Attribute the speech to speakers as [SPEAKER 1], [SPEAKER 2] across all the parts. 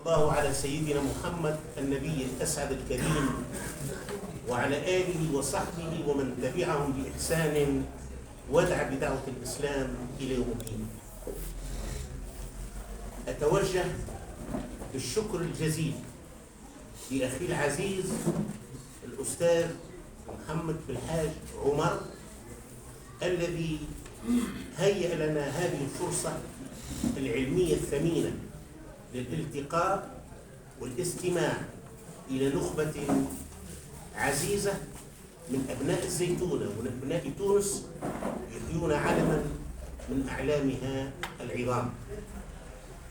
[SPEAKER 1] الله على سيدنا محمد النبي الأسعد الكريم وعلى آله وصحبه ومن تبعهم بإحسان ودعا بدعوة الإسلام إلى يوم الدين. أتوجه بالشكر الجزيل لأخي العزيز الأستاذ محمد بالحاج عمر الذي هيأ لنا هذه الفرصة العلمية الثمينة للالتقاء والاستماع إلى نخبة عزيزة من أبناء الزيتونة ومن أبناء تونس يحيون علما من أعلامها العظام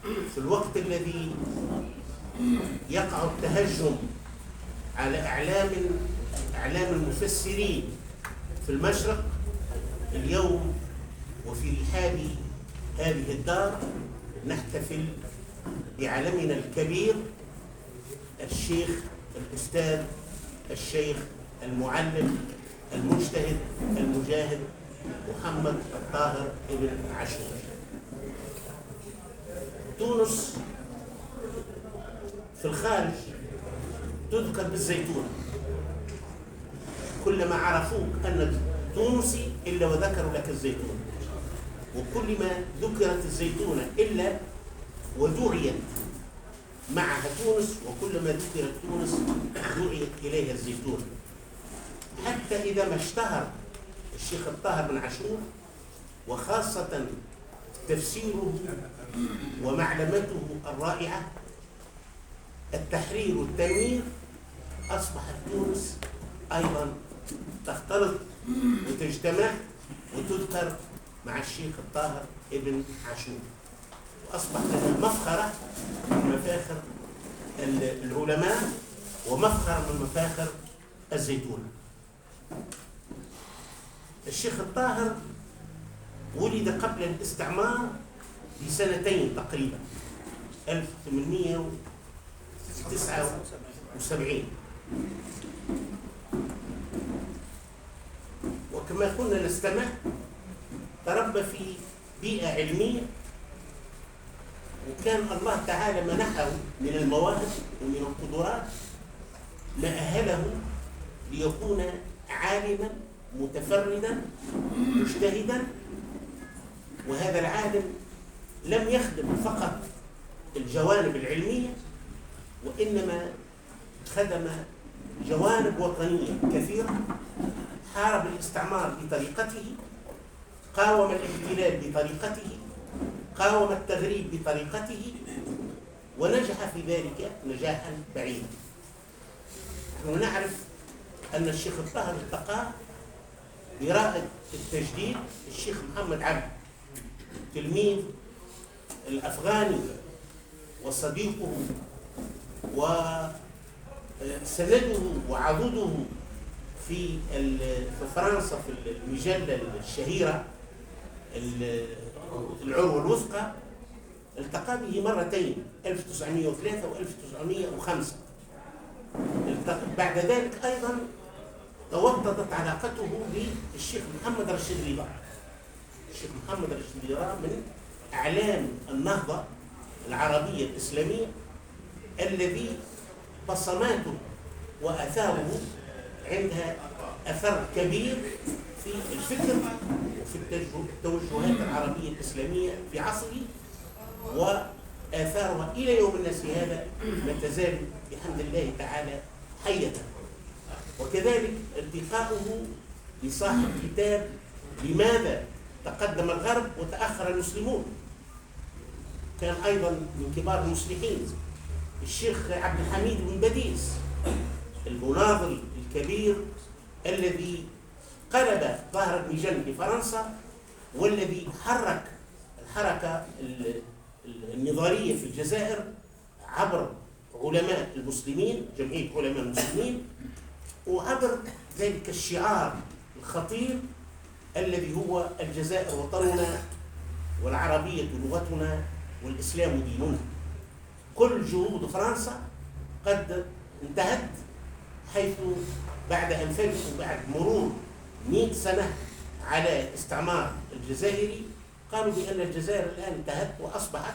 [SPEAKER 1] في الوقت الذي يقع التهجم على أعلام المفسرين في المشرق اليوم. وفي رحاب هذه الدار نحتفل بعلمنا الكبير الشيخ الأستاذ الشيخ المعلم المجتهد المجاهد محمد الطاهر ابن عاشور. تونس في الخارج تذكر بالزيتونة، كلما عرفوك أنك تونسي إلا وذكروا لك الزيتونة، وكلما ذكرت الزيتونة إلا ودعيت معها تونس، وكلما ذكرت تونس دعيت إليها الزيتونة. حتى إذا ما اشتهر الشيخ الطاهر بن عاشور وخاصة تفسيره ومعلمته الرائعة التحرير والتنوير، أصبحت تونس أيضا تختلط وتجتمع وتذكر مع الشيخ الطاهر ابن عاشور، وأصبح لنا مفخرة من مفاخر العلماء ومفخرة من مفاخر الزيتونة. الشيخ الطاهر ولد قبل الاستعمار بسنتين تقريبا 1879، وكما كنا نستمع تربى في بيئة علمية، وكان الله تعالى منحه من المواهب ومن القدرات ما أهله ليكون عالما متفردا مجتهدا. وهذا العالم لم يخدم فقط الجوانب العلمية، وإنما خدم جوانب وطنية كثيرة. حارب الاستعمار بطريقته، قاوم الاحتلال بطريقته، قاوم التغريب بطريقته، ونجح في ذلك نجاحا بعيدا. نحن نعرف أن الشيخ الطاهر التقاه برائد التجديد الشيخ محمد عبد، تلميذ الأفغاني وصديقه وسنده وعضده في فرنسا في المجلة الشهيرة العروة الوثقى. التقى به مرتين 1903 و1905. بعد ذلك أيضا توطدت علاقته بالشيخ محمد رشيد رضا. الشيخ محمد رشيد رضا من أعلام النهضة العربية الإسلامية الذي بصماته وأثاره عندها أثر كبير في الفكر وفي التوجهات العربية الإسلامية في عصره، وآثارها إلى يوم الناس هذا ما تزال بحمد الله تعالى حية. وكذلك التقاؤه لصاحب كتاب لماذا تقدم الغرب وتأخر المسلمون، كان أيضا من كبار المصلحين. الشيخ عبد الحميد بن بديس المناضل الكبير الذي قلب ظهر المجن في فرنسا، والذي حرك الحركة النضالية في الجزائر عبر علماء المسلمين، جمعية علماء المسلمين، وعبر ذلك الشعار الخطير الذي هو الجزائر وطننا والعربية لغتنا والإسلام ديننا. كل جهود فرنسا قد انتهت، حيث بعد أن فلتوا بعد مرور 100 سنة على استعمار الجزائري قالوا بأن الجزائر الآن انتهت وأصبحت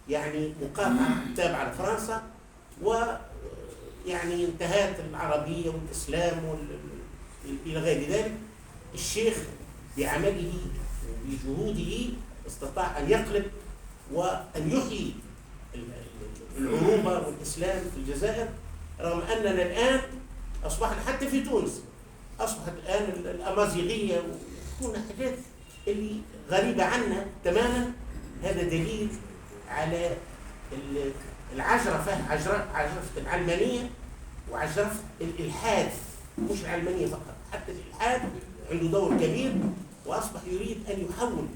[SPEAKER 1] يعني مقاطعة تابعة لفرنسا، ويعني انتهت العربية والإسلام إلى غير ذلك. الشيخ بعمله وبجهوده استطاع أن يقلب وأن يحيي العروبة والإسلام في الجزائر، رغم أننا الآن أصبحنا حتى في تونس أصبحت الآن الأمازيغية وتكون حاجات اللي غريبة عنا تماما. هذا دليل على العجرفة، عجرفة العلمانية وعجرفة الإلحاد، مش العلمانية فقط، حتى الإلحاد عنده دور كبير، وأصبح يريد أن يحول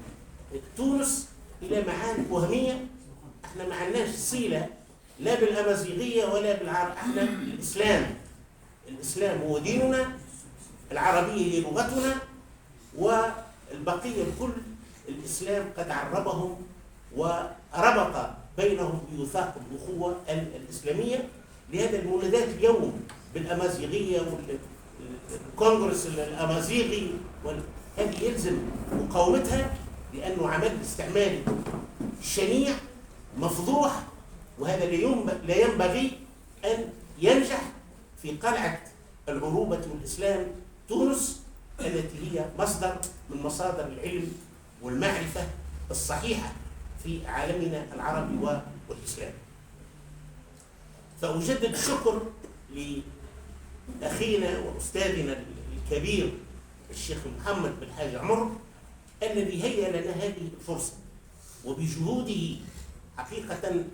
[SPEAKER 1] تونس إلى معارك وهمية. احنا ما عندناش صلة لا بالأمازيغية ولا بالعرب، احنا الإسلام هو ديننا، العربية هي لغتنا، والبقية الكل الإسلام قد عربهم وربط بينهم بوثاق الأخوة الإسلامية. لهذا المولدات اليوم بالأمازيغية والكونغرس الأمازيغي هذه يلزم مقاومتها، لأنه عمل استعماري شنيع مفضوح، وهذا لا ينبغي أن ينجح في قلعة العروبة والإسلام تونس، التي هي مصدر من مصادر العلم والمعرفة الصحيحة في عالمنا العربي والإسلامي. فأجدد الشكر لأخينا وأستاذنا الكبير الشيخ محمد بن حاج عمر الذي هيأ لنا هذه الفرصة، وبجهوده حقيقة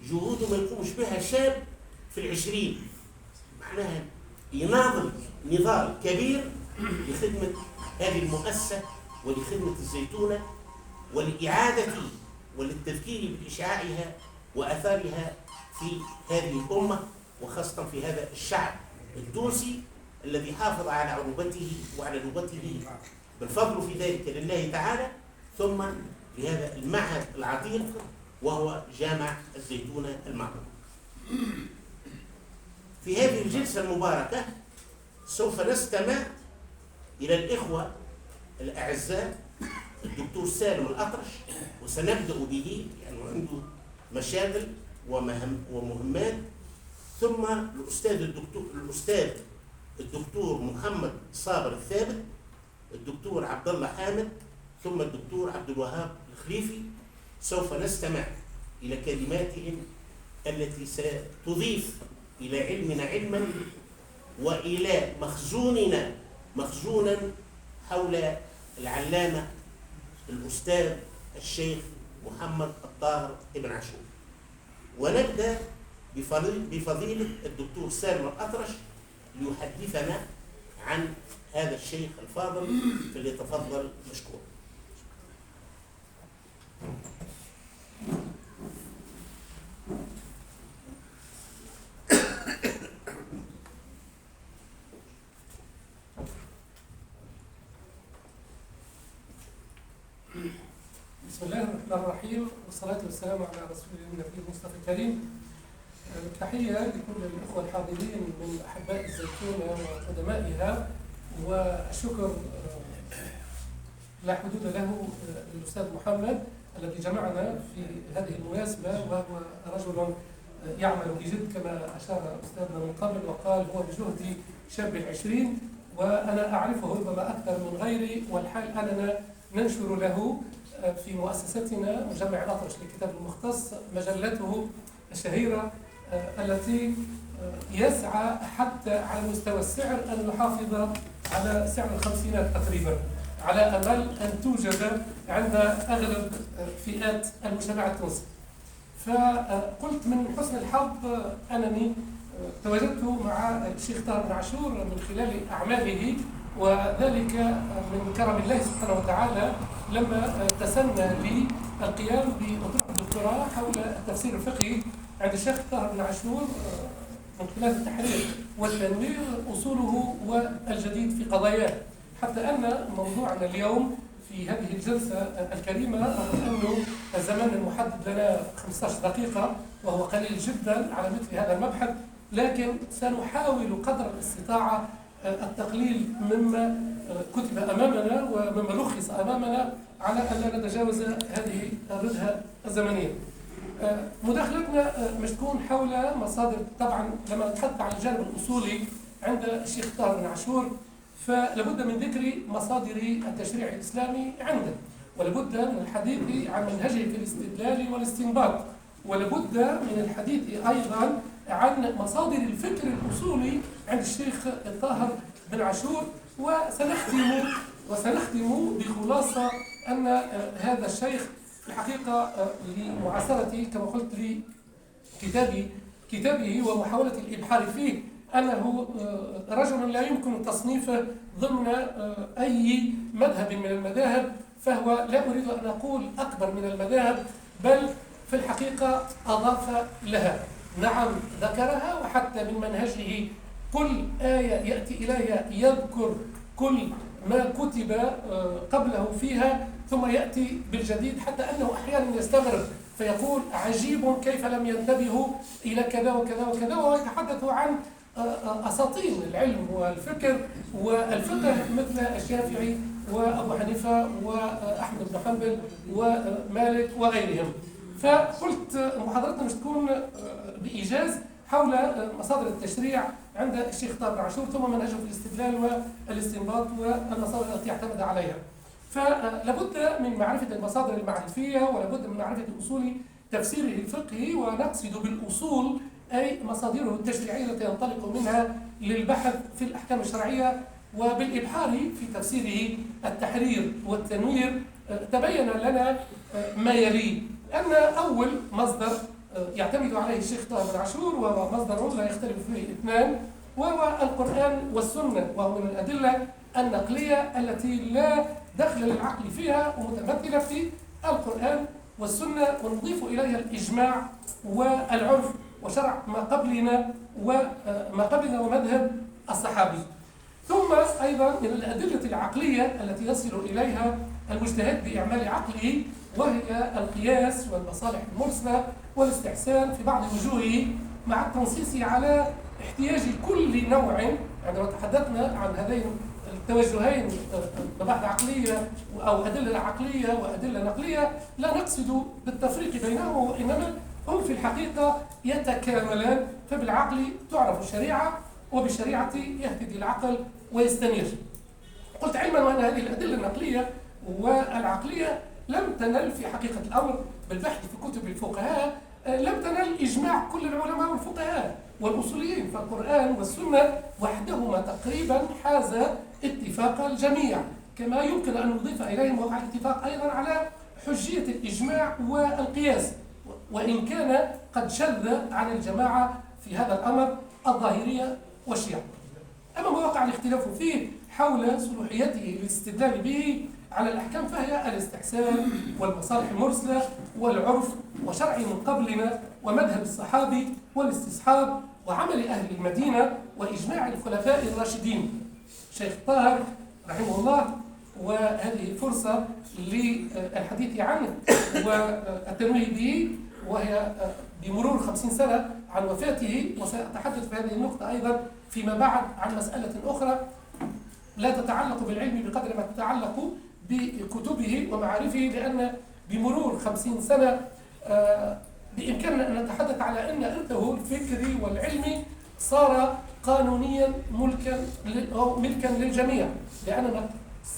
[SPEAKER 1] جهوده ما يقومش بها شاب في العشرين، معناها يناضل نضال كبير لخدمة هذه المؤسسة ولخدمة الزيتونة ولإعادة وللتذكير بإشعاعها وأثارها في هذه الأمة، وخاصة في هذا الشعب التونسي الذي حافظ على عروبته وعلى لغته، بالفضل في ذلك لله تعالى، ثم لهذا المعهد العتيق وهو جامع الزيتونة المعروف. في هذه الجلسة المباركة سوف نستمع إلى الإخوة الأعزاء الدكتور سالم الأطرش، وسنبدأ به لأنه يعني عنده مشاغل ومهمات، ثم الأستاذ الدكتور محمد صابر الثابت، الدكتور عبد الله حامد، ثم الدكتور عبد الوهاب الخليفي. سوف نستمع إلى كلماتهم التي ستضيف إلى علمنا علما، وإلى مخزوننا مخزونا حول العلامة الأستاذ الشيخ محمد الطاهر ابن عاشور. ونبدأ بفضيلة الدكتور سالم الأطرش ليحدثنا عن هذا الشيخ الفاضل، فليتفضل مشكور.
[SPEAKER 2] بسم الله الرحمن الرحيم، والصلاة والسلام على رسول الله النبي المصطفى الكريم. تحية لكل الأخوة الحاضرين من أحباء الزيتونة وقدمائها، والشكر لا حدود له للأستاذ محمد الذي جمعنا في هذه المناسبة، وهو رجل يعمل بجد كما أشار أستاذنا من قبل وقال هو بجهد شاب العشرين، وأنا أعرفه ربما أكثر من غيري، والحال أننا ننشر له في مؤسستنا مجمع الأطرش للكتاب المختص مجلته الشهيرة التي يسعى حتى على مستوى السعر أن نحافظ على سعر الخمسينات تقريبا، على أمل أن توجد عند أغلب فئات المجتمع التونسي. فقلت من حسن الحظ أنني تواجدت مع الشيخ طاهر بن عاشور من خلال أعماله، وذلك من كرم الله سبحانه وتعالى لما تسنى لي القيام بمطروح الدكتوراه حول التفسير الفقهي عند الشيخ طاهر بن عاشور من خلال التحرير والتنوير أصوله والجديد في قضاياه، حتى أن موضوعنا اليوم في هذه الجلسة الكريمة رغم أنه الزمن المحدد لنا 15 دقيقة وهو قليل جدا على مثل هذا المبحث، لكن سنحاول قدر الاستطاعة التقليل مما كتب أمامنا ومما لخص أمامنا على أن لا نتجاوز هذه الردهة الزمنية. مداخلتنا مش تكون حول مصادر. طبعا لما نتحدث عن الجانب الأصولي عند الشيخ طاهر بن عاشور فلابد من ذكر مصادر التشريع الإسلامي عنده، ولابد من الحديث عن منهجه في الاستدلال والاستنباط، ولابد من الحديث أيضا عن مصادر الفكر الأصولي عند الشيخ طاهر بن عاشور. وسنختم بخلاصة أن هذا الشيخ في الحقيقة لمعاصرتي كما قلت كتابه ومحاولة الإبحار فيه أنه رجل لا يمكن تصنيفه ضمن أي مذهب من المذاهب، فهو لا أريد أن أقول أكبر من المذاهب، بل في الحقيقة أضاف لها. نعم ذكرها، وحتى من منهجه كل آية يأتي إليها يذكر كل ما كتب قبله فيها ثم يأتي بالجديد، حتى أنه أحيانا يستغرب فيقول عجيب كيف لم ينتبهوا إلى كذا وكذا وكذا، ويتحدث عن أساطين العلم والفكر والفقه مثل الشافعي وأبو حنيفة وأحمد بن حنبل ومالك وغيرهم. فقلت محاضرتنا مش تكون بإيجاز حول مصادر التشريع عند الشيخ طاهر بن عاشور، ثم منهجه في الاستدلال والاستنباط والمصادر التي اعتمد عليها. فلابد من معرفة المصادر المعرفية، ولابد من معرفة أصول تفسيره الفقهي، ونقصد بالأصول أي مصادره التشريعية التي ينطلق منها للبحث في الأحكام الشرعية وبالإبحار في تفسيره التحرير والتنوير. تبين لنا ما يلي أن أول مصدر يعتمد عليه الشيخ طاهر بن عاشور، وهو مصدر لا يختلف فيه اثنان، وهو القرآن والسنة، وهو من الأدلة النقلية التي لا دخل للعقل فيها، ومتمثلة في القرآن والسنة، ونضيف إليها الإجماع والعرف وشرع ما قبلنا ومذهب الصحابي. ثم أيضا من الأدلة العقلية التي يصل إليها المجتهد بإعمال عقله، وهي القياس والمصالح المرسلة والاستحسان في بعض وجوهه، مع التنصيص على احتياج كل نوع. عندما تحدثنا عن هذين التوجهين مباحث عقلية أو أدلة عقلية وأدلة نقلية، لا نقصد بالتفريق بينهما، وإنما هم في الحقيقة يتكاملان. فبالعقل تعرف الشريعة، وبالشريعة يهتدي العقل ويستنير. قلت علما وأن هذه الأدلة النقلية والعقلية لم تنل في حقيقة الأمر بالبحث في كتب الفقهاء، لم تنل إجماع كل العلماء والفقهاء والأصوليين، فالقرآن والسنة وحدهما تقريبا حاز اتفاق الجميع، كما يمكن أن نضيف إليهم وقع الاتفاق أيضا على حجية الإجماع والقياس، وإن كان قد شذ عن الجماعة في هذا الأمر الظاهرية والشيعة. أما ما وقع الاختلاف فيه حول صلوحيته للاستدلال به على الأحكام، فهي الاستحسان والمصالح المرسلة والعرف وشرع من قبلنا ومذهب الصحابي والاستصحاب وعمل أهل المدينة وإجماع الخلفاء الراشدين. شيخ طاهر رحمه الله، وهذه فرصة للحديث عنه والتنويه به، وهي بمرور 50 سنة عن وفاته، وسأتحدث في هذه النقطة أيضا فيما بعد عن مسألة أخرى لا تتعلق بالعلم بقدر ما تتعلق بكتبه ومعارفه، لأن بمرور 50 سنة بإمكاننا أن نتحدث على أن إرثه الفكري والعلمي صار قانونيا ملكا للجميع، لأننا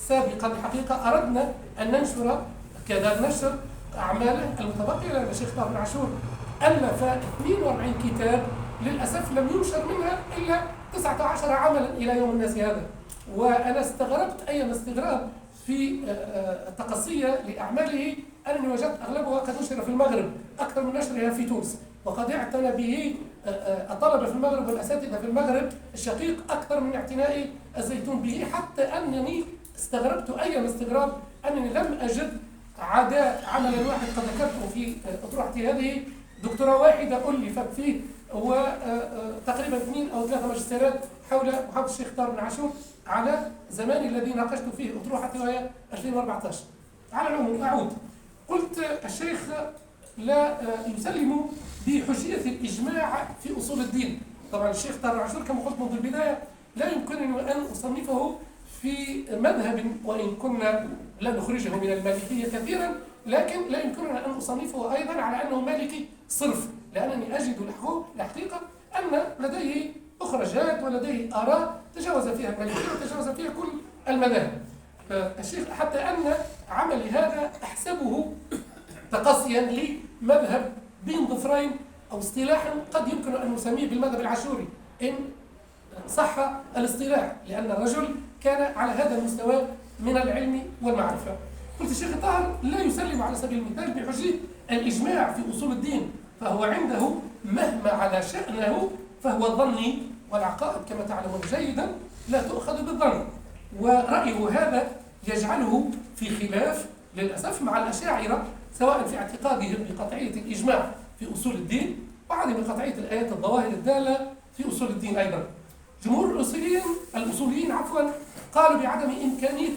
[SPEAKER 2] سابقا الحقيقة أردنا أن ننشر كذا نشر أعماله المتبقية، لأن الشيخ طاهر بن عاشور ألف 42 كتاب، للأسف لم ينشر منها إلا 19 عملا إلى يوم الناس هذا. وأنا استغربت أيما استغراب في التقصية لأعماله، أنني وجدت أغلبها قد نشر في المغرب أكثر من نشرها في تونس، وقد اعتنى به الطلبة في المغرب والأساتذة في المغرب الشقيق أكثر من اعتناء الزيتون به، حتى أنني استغربت أيما استغراب أنني لم أجد عدا عملا واحد قد ذكرته في أطروحتي هذه، دكتوراه واحدة ألفت فيه، وتقريبا 2 أو 3 ماجستيرات حول محافظة الشيخ طاهر بن عاشور على زمان الذي ناقشت فيه أطروحتي، وهي 2014. على العموم أعود، قلت الشيخ لا يسلم بحجية الإجماع في أصول الدين. طبعا الشيخ طاهر بن عاشور كما قلت منذ البداية لا يمكنني أن أصنفه في مذهب، وإن كنا لا نخرجه من المالكية كثيرا، لكن لا يمكننا أن أصنفه أيضا على أنه مالكي صرف، لأنني أجد الحقيقة أن لديه أخرجات ولديه آراء تجاوز فيها المالكية وتجاوز فيها كل المذاهب. الشيخ حتى أن عملي هذا أحسبه تقصيا لمذهب بين ظفرين، أو اصطلاحا قد يمكن أن نسميه بالمذهب العاشوري إن صح الاصطلاح، لأن الرجل كان على هذا المستوى من العلم والمعرفة. قلت الشيخ طاهر لا يسلم على سبيل المثال بحجة الإجماع في أصول الدين، فهو عنده مهما على شأنه فهو ظني، والعقائد كما تعلمون جيدا لا تؤخذ بالظن، ورأيه هذا يجعله في خلاف للأسف مع الأشاعرة، سواء في اعتقادهم بقطعية الإجماع في أصول الدين وعدم قطعية الآيات الظواهر الدالة في أصول الدين أيضا. جمهور الأصوليين قالوا بعدم إمكانية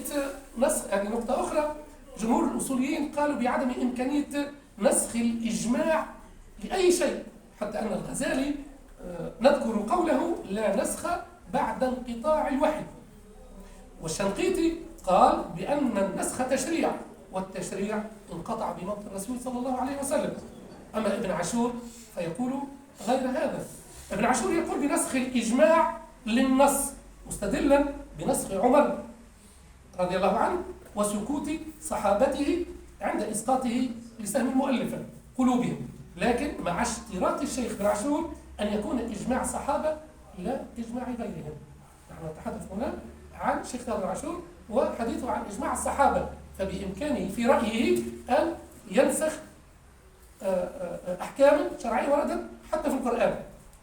[SPEAKER 2] نسخ، يعني نقطة أخرى، جمهور الأصوليين قالوا بعدم إمكانية نسخ الإجماع لأي شيء، حتى أن الغزالي نذكر قوله لا نسخ بعد انقطاع الوحي، والشنقيطي قال بأن النسخ تشريع، والتشريع انقطع بموت الرسول صلى الله عليه وسلم. أما ابن عاشور فيقول غير هذا. ابن عاشور يقول بنسخ الإجماع للنص، مستدلا بنسخ عمر رضي الله عنه وسكوت صحابته عند إسقاطه لسهم مؤلفا قلوبهم، لكن مع اشتراط الشيخ ابن عاشور أن يكون إجماع صحابة لا إجماع غيرهم. نحن نتحدث هنا عن شيخ ابن عاشور وحديثه عن إجماع الصحابة، فبإمكانه في رأيه أن ينسخ أحكام شرعية وردت حتى في القرآن.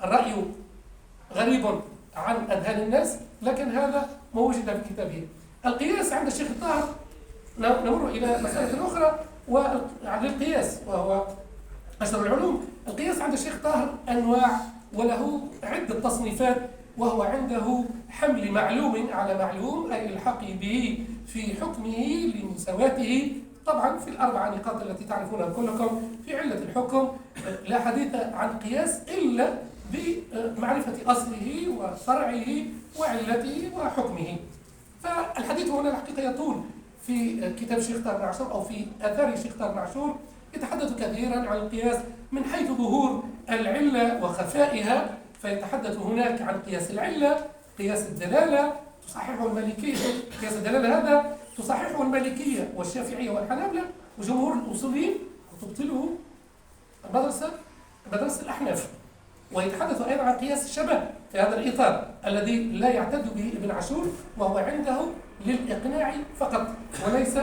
[SPEAKER 2] الرأي غريب عن أذهان الناس، لكن هذا ما وجد في كتابه. القياس عند الشيخ الطاهر، نمر إلى مسألة أخرى وعن القياس وهو أشهر العلوم. القياس عند الشيخ طاهر أنواع وله عدة تصنيفات، وهو عنده حمل معلوم على معلوم، أي الحق به في حكمه لمساواته، طبعا في الأربع نقاط التي تعرفونها كلكم في علة الحكم. لا حديث عن قياس إلا بمعرفة أصله وفرعه وعلته وحكمه. فالحديث هنا الحقيقة يطول في كتاب الشيخ طاهر بن عاشور أو في آثار الشيخ طاهر بن عاشور، يتحدث كثيرا عن القياس من حيث ظهور العلة وخفائها، فيتحدث هناك عن قياس العلة، قياس الدلالة تصححه المالكية، قياس الدلالة هذا تصححه المالكية والشافعية والحنابلة وجمهور الأصوليين، وتبطله مدرسة الأحناف. ويتحدث أيضا عن قياس الشبه في هذا الإطار الذي لا يعتد به ابن عاشور، وهو عنده للإقناع فقط وليس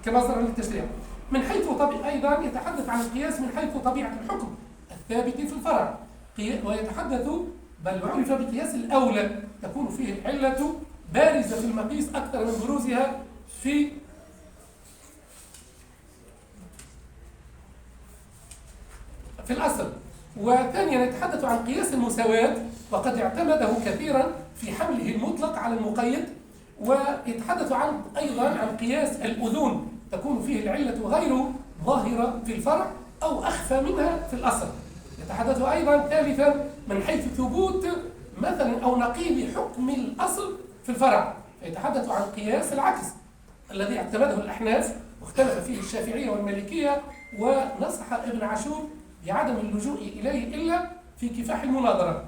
[SPEAKER 2] كمصدر للتشريع. من حيث أيضا يتحدث عن القياس من حيث طبيعة الحكم الثابت في الفرع، ويتحدث بل عرف بقياس الأولى، تكون فيه العلة بارزة في المقيس أكثر من بروزها في الأصل. وثانيا يتحدث عن قياس المساواة، وقد اعتمده كثيرا في حمله المطلق على المقيد. ويتحدث أيضا عن قياس الأذون، تكون فيه العلة غير ظاهرة في الفرع أو أخفى منها في الأصل. يتحدث أيضا ثالثا من حيث ثبوت مثلا أو نقيض حكم الأصل في الفرع، يتحدث عن قياس العكس الذي اعتمده الأحناف واختلف فيه الشافعية والمالكية، ونصح ابن عاشور بعدم اللجوء إليه إلا في كفاح المناظرة.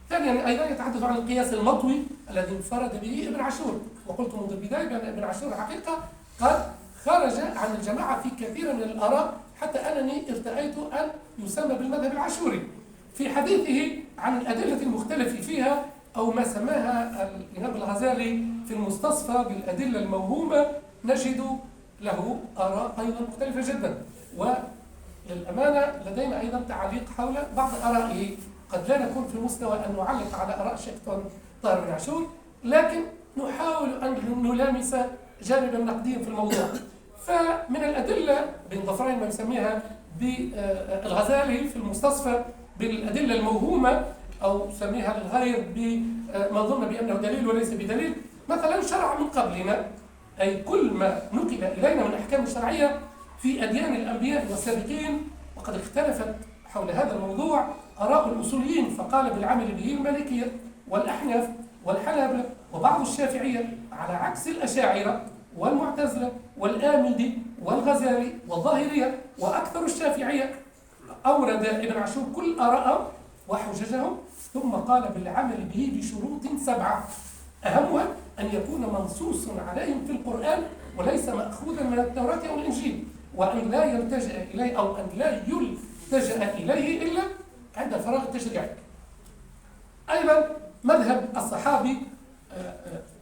[SPEAKER 2] ثانيا أيضا يتحدث عن القياس المطوي الذي انفرد به ابن عاشور، وقلت منذ البداية بأن ابن عاشور حقيقة قد خرج عن الجماعة في كثير من الآراء، حتى أنني ارتأيت أن يسمى بالمذهب العاشوري. في حديثه عن الأدلة المختلف فيها، أو ما سماها الإمام الغزالي في المستصفى بالأدلة الموهومة، نجد له آراء أيضا مختلفة جدا. وللأمانة لدينا أيضا تعليق حول بعض آرائه، قد لا نكون في مستوى أن نعلق على آراء الشيخ طاهر بن عاشور، لكن نحاول أن نلامس جانبا نقديا في الموضوع. فمن الأدلة بين ظفرين ما يسميها بالغزالي في المستصفى بالأدلة الموهومة، أو يسميها للغير بما ظن بأنه دليل وليس بدليل. مثلا شرع من قبلنا، أي كل ما نقل إلينا من أحكام الشرعية في أديان الأنبياء والسابقين، وقد اختلفت حول هذا الموضوع آراء الأصوليين، فقال بالعمل به المالكية والأحناف والحنابلة وبعض الشافعية، على عكس الأشاعرة والمعتزلة والآمدي والغزالي والظاهرية وأكثر الشافعية أورد ابن عاشور كل آراءهم وحججهم، ثم قال بالعمل به بشروط 7 أهمها أن يكون منصوص عليهم في القرآن وليس مأخوذا من التوراة أو الإنجيل، وأن لا يلتجأ إليه أو أن لا يلتجأ إليه إلا عند الفراغ التشريعي. أيضا مذهب الصحابي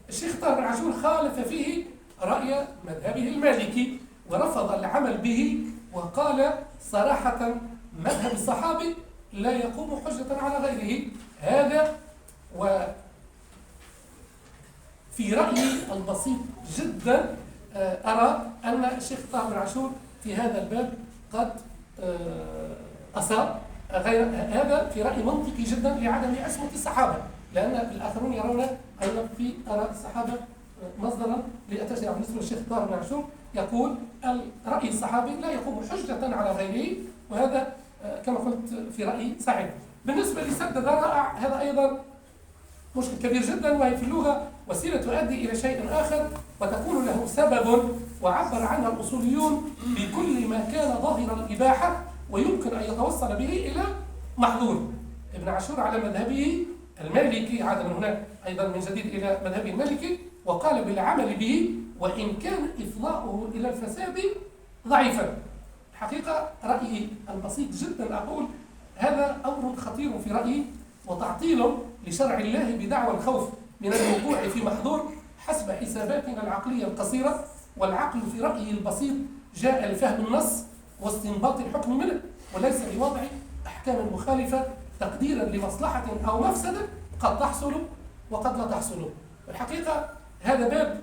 [SPEAKER 2] الشيخ طاهر بن عاشور خالف فيه رأي مذهبه المالكي ورفض العمل به، وقال صراحة مذهب الصحابي لا يقوم حجة على غيره. هذا وفي رأيي البسيط جدا أرى أن الشيخ طاهر بن عاشور في هذا الباب قد أصاب. غير هذا في رأي منطقي جدا لعدم عصمة الصحابة، لأن الآخرون يرون أيضا في آراء الصحابة مصدرا للتشريع. بالنسبة للشيخ طاهر بن عاشور يقول الرأي الصحابي لا يقوم حجة على غيره، وهذا كما قلت في رأيي صحيح. بالنسبة لسد ذرائع هذا أيضا مشكل كبير جدا، وهي في اللغة وسيلة تؤدي إلى شيء آخر وتكون له سبب، وعبر عنها الأصوليون بكل ما كان ظاهر الإباحة ويمكن أن يتوصل به إلى محظور. ابن عاشور على مذهبه المالكي عاد من هنا أيضا من جديد إلى مذهبه المالكي، وقال بالعمل به وإن كان إفضاؤه إلى الفساد ضعيفا. الحقيقة رأيي البسيط جدا أقول هذا أمر خطير في رأيي وتعطيل لشرع الله بدعوى الخوف من الوقوع في محظور حسب حساباتنا العقلية القصيرة. والعقل في رأيي البسيط جاء لفهم النص واستنباط الحكم منه، وليس لوضع أحكام مخالفة تقديرا لمصلحة أو مفسدة قد تحصل وقد لا تحصل. الحقيقة هذا باب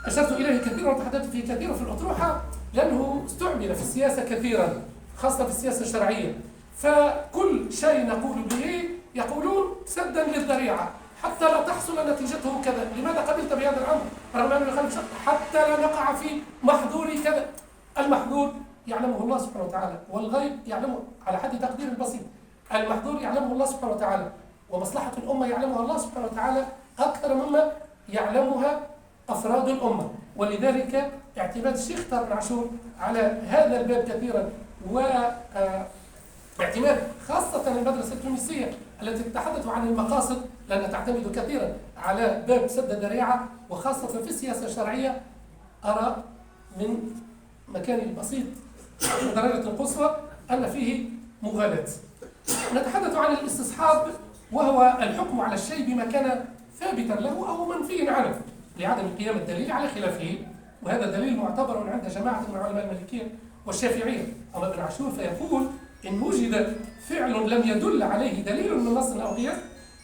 [SPEAKER 2] أشرت إليه كثيرا وتحدثت فيه كثيرا في الأطروحة، لأنه استعمل في السياسة كثيرا خاصة في السياسة الشرعية، فكل شيء نقول به يقولون سدا للذريعة حتى لا تحصل نتيجته كذا. لماذا قبلت بهذا الأمر رغم أنه يخالف الشرع؟ حتى لا نقع في محظور كذا. المحظور يعلمه الله سبحانه وتعالى، والغيب يعلمه على حد تقدير البسيط. المحظور يعلمه الله سبحانه وتعالى، ومصلحة الأمة يعلمها الله سبحانه وتعالى أكثر مما يعلمها أفراد الأمة. ولذلك اعتماد الشيخ طاهر بن عاشور على هذا الباب كثيرا، واعتماد خاصة المدرسة التونسية التي تتحدث عن المقاصد، لأنها تعتمد كثيرا على باب سد الذريعة وخاصة في السياسة الشرعية، أرى من مكاني البسيط بدرجة القصوى أن فيه مغالاة. نتحدث عن الاستصحاب، وهو الحكم على الشيء بما كان ثابتا له أو منفيا عنه لعدم قيام الدليل على خلافه، وهذا دليل معتبر عند جماعة من علماء المالكية والشافعية. أما ابن عاشور فيقول إن وجد فعل لم يدل عليه دليل من نص أو قياس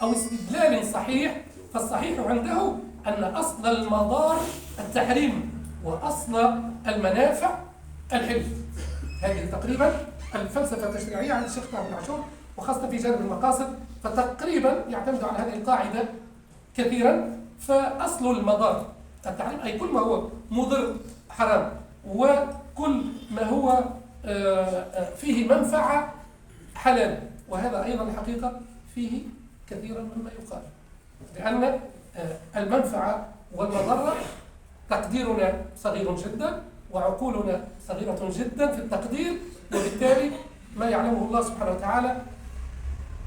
[SPEAKER 2] أو استدلال صحيح، فالصحيح عنده أن أصل المضار التحريم وأصل المنافع الحل. هذه تقريبا الفلسفة التشريعية عند الشيخ طاهر بن عاشور، وخاصة في جانب المقاصد فتقريبا يعتمد على هذه القاعدة كثيرا. فأصل المضار التحريم أي كل ما هو مضر حرام، وكل ما هو فيه منفعة حلال، وهذا أيضا الحقيقة فيه كثيرا مما يقال، لأن المنفعة والمضرة تقديرنا صغير جدا وعقولنا صغيرة جدا في التقدير، وبالتالي ما يعلمه الله سبحانه وتعالى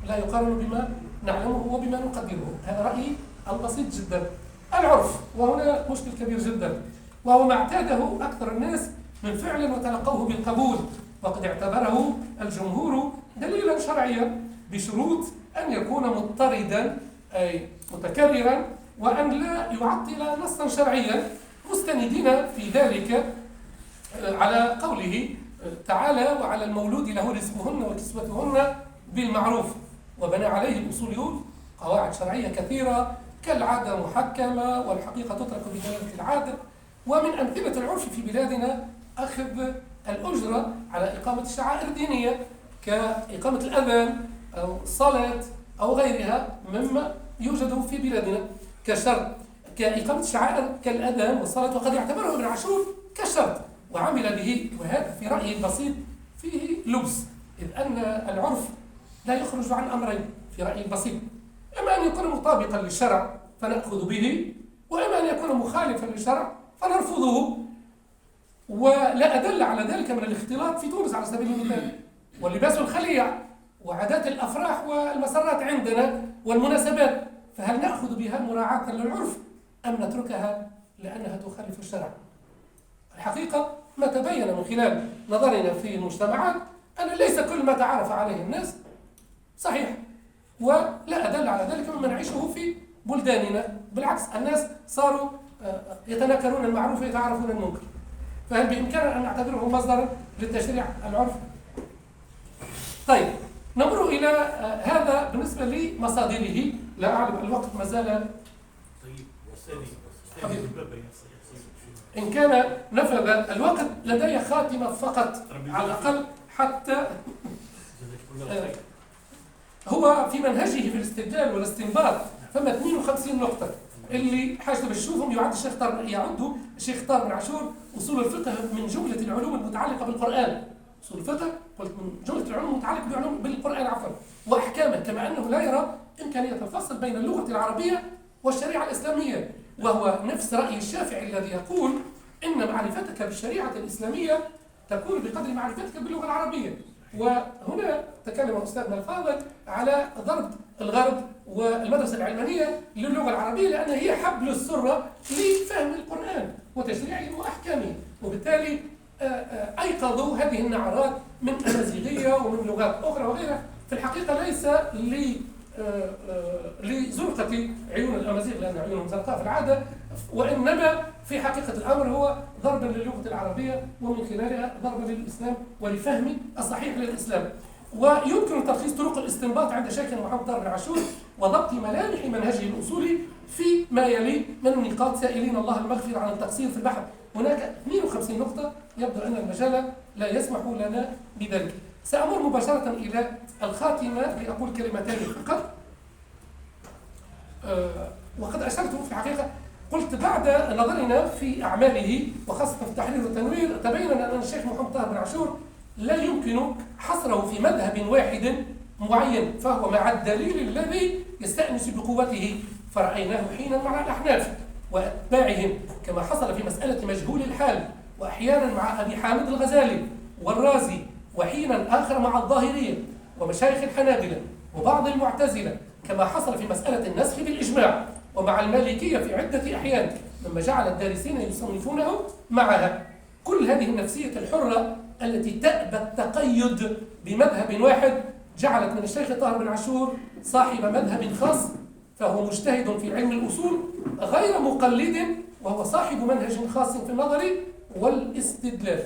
[SPEAKER 2] لا يقارن بما نعلمه وبما نقدره. هذا رأيي البسيط جدا. العرف، وهنا مشكل كبير جدا، وهو ما اعتاده أكثر الناس من فعل وتلقوه بالقبول، وقد اعتبره الجمهور دليلا شرعيا بشروط أن يكون مضطردا أي متكررا، وأن لا يعطل نصا شرعيا، مستندين في ذلك على قوله تعالى وعلى المولود له رزقهن وكسوتهن بالمعروف. وبنى عليه الأصوليون قواعد شرعية كثيرة كالعادة محكمة والحقيقة تترك بدلالة العادة. ومن أمثلة العرف في بلادنا أخذ الأجرة على إقامة الشعائر الدينية كإقامة الأذان أو الصلاة أو غيرها مما يوجد في بلادنا كشرط، كإقامة الشعائر كالأذان والصلاة، وقد يعتبره ابن عاشور كشرط وعمل به. وهذا في رأيي البسيط فيه لبس، إذ أن العرف لا يخرج عن أمرين في رأيي البسيط: إما أن يكون مطابقا للشرع فنأخذ به، وإما أن يكون مخالفا للشرع فنرفضه. ولا أدل على ذلك من الاختلاط في تونس على سبيل المثال، واللباس الخليع وعادات الأفراح والمسرات عندنا والمناسبات، فهل نأخذ بها مراعاة للعرف أم نتركها لأنها تخالف الشرع؟ الحقيقة ما تبين من خلال نظرنا في المجتمعات أن ليس كل ما تعرف عليه الناس صحيح، ولا أدل على ذلك مما نعيشه في بلداننا، بالعكس الناس صاروا يتناكرون المعروف ويتعرفون المنكر، فهل بإمكاننا أن نعتبره مصدرا للتشريع العرف؟ طيب نمر إلى هذا بالنسبة لمصادره. لا أعلم الوقت ما زال. إن كان نفذ الوقت لدي خاتمة فقط على الأقل حتى هو في منهجه في الاستدلال والاستنباط فما 52 نقطة اللي حاجة بتشوفهم يعد الشيخ طارق بن عاشور أصول الفقه من جملة العلوم المتعلقة بالقرآن. أصول الفقه قلت من جملة العلوم المتعلقة بالقرآن عفوا، وأحكامه، كما أنه لا يرى إمكانية الفصل بين اللغة العربية والشريعة الإسلامية، وهو نفس رأي الشافعي الذي يقول إن معرفتك بالشريعة الإسلامية تكون بقدر معرفتك باللغة العربية. وهنا تكلم أستاذنا الفاضل على ضرب الغرب والمدرسة العلمانية للغة العربية لأنها هي حبل السرة لفهم القرآن وتشريعه وأحكامه، وبالتالي أيقظوا هذه النعرات من أمازيغية ومن لغات أخرى وغيرها. في الحقيقة ليس لزرقة عيون الأمازيغ لأن عيونهم زرقاء في العادة، وإنما في حقيقة الأمر هو ضربا للغة العربية ومن خلالها ضربا للإسلام ولفهم الصحيح للإسلام. ويمكن تلخيص طرق الاستنباط عند شيخنا محمد طارق بن عاشور وضبط ملامح منهجه الأصولي في ما يلي من النقاط، سائلين الله المغفرة عن التقصير في البحث. هناك 52 نقطة يبدو أن المجال لا يسمح لنا بذلك. سأمر مباشرة إلى الخاتمة لأقول كلمتين فقط. وقد أشرت في الحقيقة، قلت بعد نظرنا في أعماله وخاصة في التحرير والتنوير تبين أن الشيخ محمد طارق بن عاشور لا يمكن حصره في مذهب واحد معين، فهو مع الدليل الذي يستأنس بقوته، فرأيناه حينا مع الأحناف وأتباعهم كما حصل في مسألة مجهول الحال، وأحيانا مع أبي حامد الغزالي والرازي، وحينا آخر مع الظاهرية ومشايخ الحنابلة وبعض المعتزلة، كما حصل في مسألة النسخ بالإجماع، ومع المالكية في عدة أحيان مما جعل الدارسين يصنفونه معها. كل هذه النفسية الحرة التي تأبى التقيد بمذهب واحد جعلت من الشيخ طاهر بن عاشور صاحب مذهب خاص، فهو مجتهد في علم الأصول غير مقلد، وهو صاحب منهج خاص في النظر والاستدلال.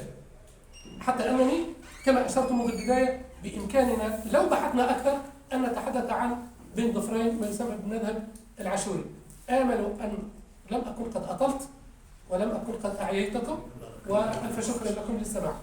[SPEAKER 2] حتى أنني كما أشرت منذ البداية بإمكاننا لو بحثنا أكثر أن نتحدث عن بين ظفرين ما يسمى بالمذهب العاشوري. آمل أن لم أكن قد أطلت ولم أكن قد أعييتكم، وألف شكر لكم للسماع.